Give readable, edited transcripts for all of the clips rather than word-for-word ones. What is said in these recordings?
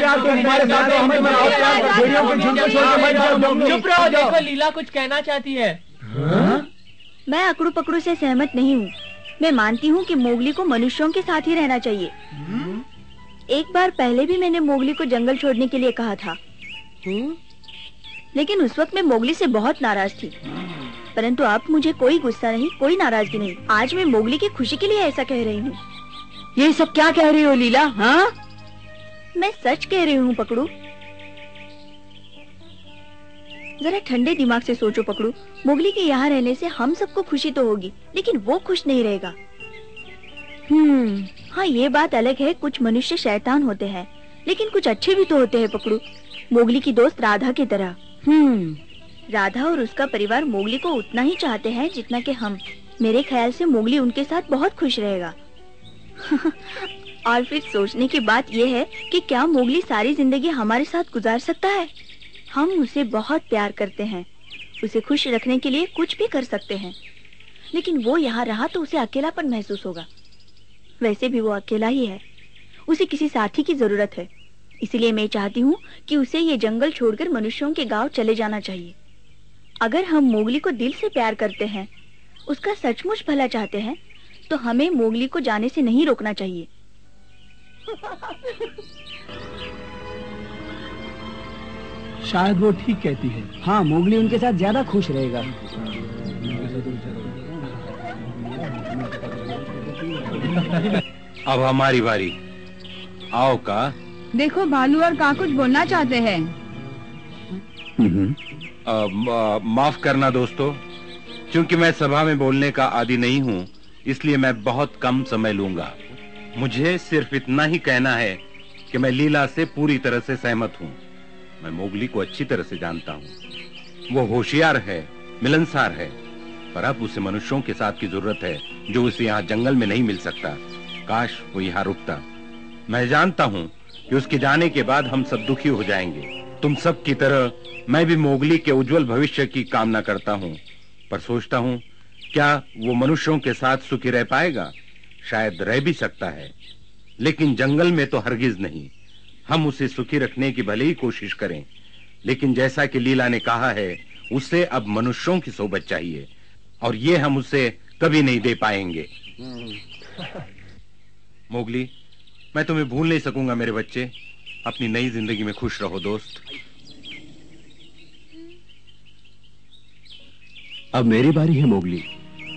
यार, तुम हमारे साथ हो, हमें मनाओ यार, भेड़ियों के झुंड को छोड़ के मत जाओ मोगली। चुप रहो, देखो लीला कुछ कहना चाहती है। मैं अकड़ू पकड़ू से सहमत नहीं हूँ। मैं मानती हूँ कि मोगली को मनुष्यों के साथ ही रहना चाहिए। एक बार पहले भी मैंने मोगली को जंगल छोड़ने के लिए कहा था, लेकिन उस वक्त मैं मोगली से बहुत नाराज थी। परंतु अब मुझे कोई गुस्सा नहीं, कोई नाराजगी नहीं। आज मैं मोगली की खुशी के लिए ऐसा कह रही हूँ। ये सब क्या कह रही हो लीला? हाँ, मैं सच कह रही हूँ पकड़ू। जरा ठंडे दिमाग से सोचो पकड़ू। मोगली के यहाँ रहने से हम सबको खुशी तो होगी, लेकिन वो खुश नहीं रहेगा। हाँ, ये बात अलग है, कुछ मनुष्य शैतान होते हैं, लेकिन कुछ अच्छे भी तो होते हैं पकड़ू। मोगली की दोस्त राधा की तरह। राधा और उसका परिवार मोगली को उतना ही चाहते हैं जितना कि हम। मेरे ख्याल से मोगली उनके साथ बहुत खुश रहेगा। और फिर सोचने की बात यह है कि क्या मोगली सारी जिंदगी हमारे साथ गुजार सकता है? हम उसे बहुत प्यार करते हैं, उसे खुश रखने के लिए कुछ भी कर सकते हैं, लेकिन वो यहाँ रहा तो उसे अकेलापन महसूस होगा। वैसे भी वो अकेला ही है, उसे किसी साथी की जरूरत है। इसलिए मैं चाहती हूँ कि उसे ये जंगल छोड़कर मनुष्यों के गांव चले जाना चाहिए। अगर हम मोगली को दिल से प्यार करते हैं, उसका सचमुच भला चाहते हैं, तो हमें मोगली को जाने से नहीं रोकना चाहिए। शायद वो ठीक कहती है। हाँ, मोगली उनके साथ ज्यादा खुश रहेगा। अब हमारी बारी। आओ का। देखो भालू और का कुछ बोलना चाहते हैं। माफ करना दोस्तों, क्योंकि मैं सभा में बोलने का आदी नहीं हूँ, इसलिए मैं बहुत कम समय लूंगा। मुझे सिर्फ इतना ही कहना है कि मैं लीला से पूरी तरह से सहमत हूँ। मैं मोगली को अच्छी तरह से जानता हूँ। वो होशियार है, मिलनसार है, पर अब उसे मनुष्यों के साथ की जरूरत है, जो उसे यहाँ जंगल में नहीं मिल सकता। काश वो यहाँ रुकता। मैं जानता हूँ कि उसके जाने के बाद हम सब दुखी हो जाएंगे। तुम सब की तरह मैं भी मोगली के उज्जवल भविष्य की कामना करता हूँ, पर सोचता हूँ क्या वो मनुष्यों के साथ सुखी रह पाएगा? शायद रह भी सकता है, लेकिन जंगल में तो हरगिज नहीं। हम उसे सुखी रखने की भले ही कोशिश करें, लेकिन जैसा कि लीला ने कहा है, उसे अब मनुष्यों की सोबत चाहिए, और ये हम उसे कभी नहीं दे पाएंगे। मोगली, मैं तुम्हें भूल नहीं सकूंगा मेरे बच्चे। अपनी नई जिंदगी में खुश रहो दोस्त। अब मेरी बारी है मोगली।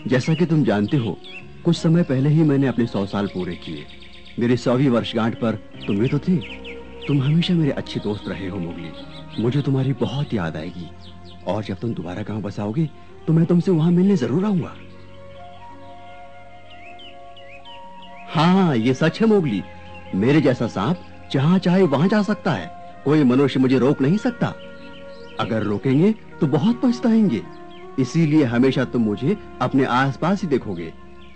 जैसा कि तुम जानते हो, कुछ समय पहले ही मैंने अपने 100 साल पूरे किए। मेरी 100वीं वर्षगांठ पर तुम भी तो थे। तुम हमेशा मेरे अच्छे दोस्त रहे हो मोगली। मुझे तुम्हारी बहुत याद आएगी, और जब तुम दोबारा गांव बसाओगे तो मैं तुमसे वहां मिलने जरूर आऊंगा। हाँ, ये सच है मोगली। मेरे जैसा सांप जहां चाहे वहां जा सकता है। कोई मनुष्य मुझे रोक नहीं सकता। अगर रोकेंगे तो बहुत पछताएंगे। इसीलिए हमेशा तुम मुझे अपने आसपास ही देखोगे।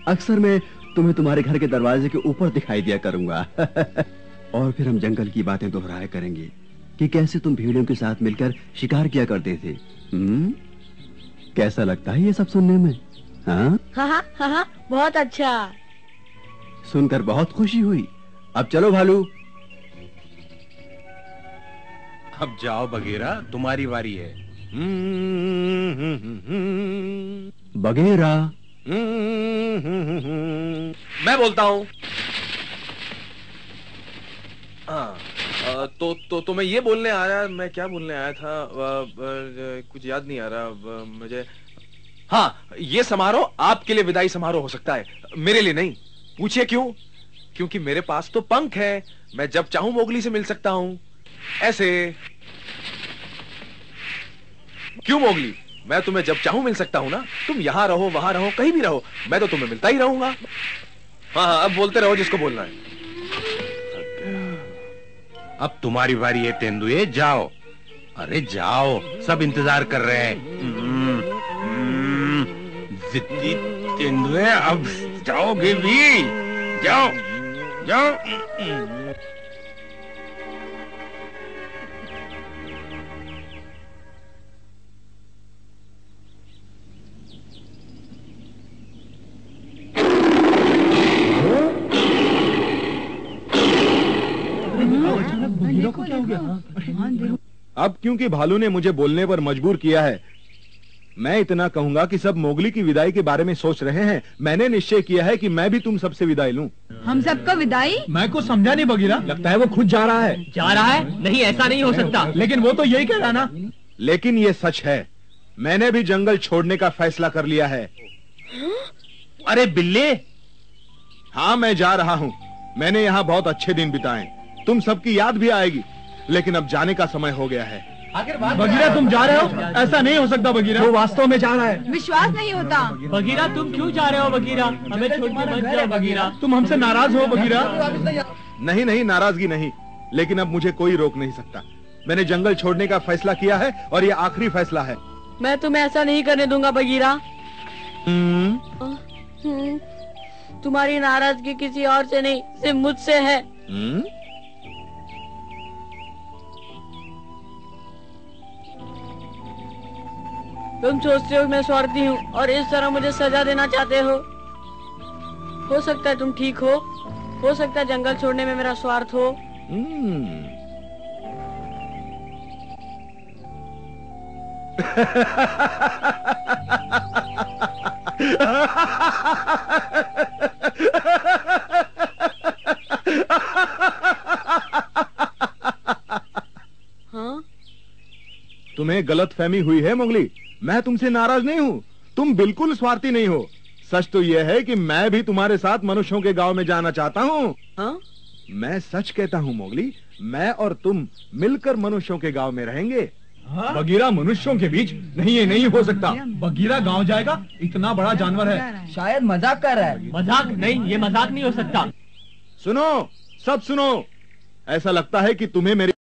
अक्सर मैं तुम्हें तुम्हारे घर के दरवाजे के ऊपर दिखाई दिया करूंगा। और फिर हम जंगल की बातें दोहराया करेंगे कि कैसे तुम भेड़ियों के साथ मिलकर शिकार किया करते थे। कैसा लगता है ये सब सुनने में? हाँ हाँ हाँ हाँ, बहुत अच्छा। सुनकर बहुत खुशी हुई। अब चलो भालू। अब जाओ बगेरा, तुम्हारी बारी है। बगेरा। मैं बोलता हूँ। तो मैं ये बोलने आया, मैं क्या बोलने आया था, कुछ याद नहीं आ रहा मुझे। हाँ, ये समारोह आपके लिए विदाई समारोह हो सकता है, मेरे लिए नहीं। पूछिए क्यों? क्योंकि मेरे पास तो पंख है, मैं जब चाहूं मोगली से मिल सकता हूं। ऐसे। क्यों मोगली? मैं तुम्हें जब चाहूं मिल सकता हूं ना। तुम यहां रहो, वहां रहो, कहीं भी रहो, मैं तो तुम्हें मिलता ही रहूंगा। हाँ, अब बोलते रहो जिसको बोलना है। अब तुम्हारी बारी है तेंदुए, जाओ। अरे जाओ, सब इंतजार कर रहे हैं। जिद्दी तेंदुए, अब जाओगे भी? जाओ जाओ। अब क्योंकि भालू ने मुझे बोलने पर मजबूर किया है, मैं इतना कहूंगा कि सब मोगली की विदाई के बारे में सोच रहे हैं। मैंने निश्चय किया है कि मैं भी तुम सबसे विदाई लूं। हम सबको विदाई? मैं कुछ समझा नहीं बगीरा। लगता है वो खुद जा रहा है। जा रहा है? नहीं, ऐसा नहीं हो सकता। लेकिन वो तो यही कह रहा ना। लेकिन ये सच है, मैंने भी जंगल छोड़ने का फैसला कर लिया है। अरे बिल्ले, हाँ मैं जा रहा हूँ। मैंने यहाँ बहुत अच्छे दिन बिताए, तुम सबकी याद भी आएगी। लेकिन अब जाने का समय हो गया है। बगीरा तुम जा रहे हो? ऐसा नहीं हो सकता बगीरा, वो वास्तव में जा रहा है। विश्वास नहीं होता। बगीरा तुम क्यों जा रहे हो बगीरा? हमें छोड़ के मत जाओ बगीरा। तुम हमसे नाराज हो बगीरा? नहीं नहीं, नाराजगी नहीं, लेकिन अब मुझे कोई रोक नहीं सकता। मैंने जंगल छोड़ने का फैसला किया है और ये आखिरी फैसला है। मैं तुम्हें ऐसा नहीं करने दूंगा बगीरा। तुम्हारी नाराजगी किसी और से नहीं, सिर्फ मुझसे है। तुम सोचते हो मैं स्वार्थी हूँ और इस तरह मुझे सजा देना चाहते हो सकता है तुम ठीक हो सकता है जंगल छोड़ने में मेरा स्वार्थ हो। हाँ? तुम्हें गलतफहमी हुई है मोगली। मैं तुमसे नाराज नहीं हूँ, तुम बिल्कुल स्वार्थी नहीं हो। सच तो यह है कि मैं भी तुम्हारे साथ मनुष्यों के गांव में जाना चाहता हूँ। हाँ? मैं सच कहता हूँ मोगली, मैं और तुम मिलकर मनुष्यों के गांव में रहेंगे। हाँ? बगीरा मनुष्यों के बीच? नहीं, ये नहीं हो सकता। बगीरा गांव जाएगा? इतना बड़ा जानवर है। शायद मजाक कर रहा है। मजाक नहीं, ये मजाक नहीं हो सकता। सुनो, सब सुनो। ऐसा लगता है कि तुम्हें मेरी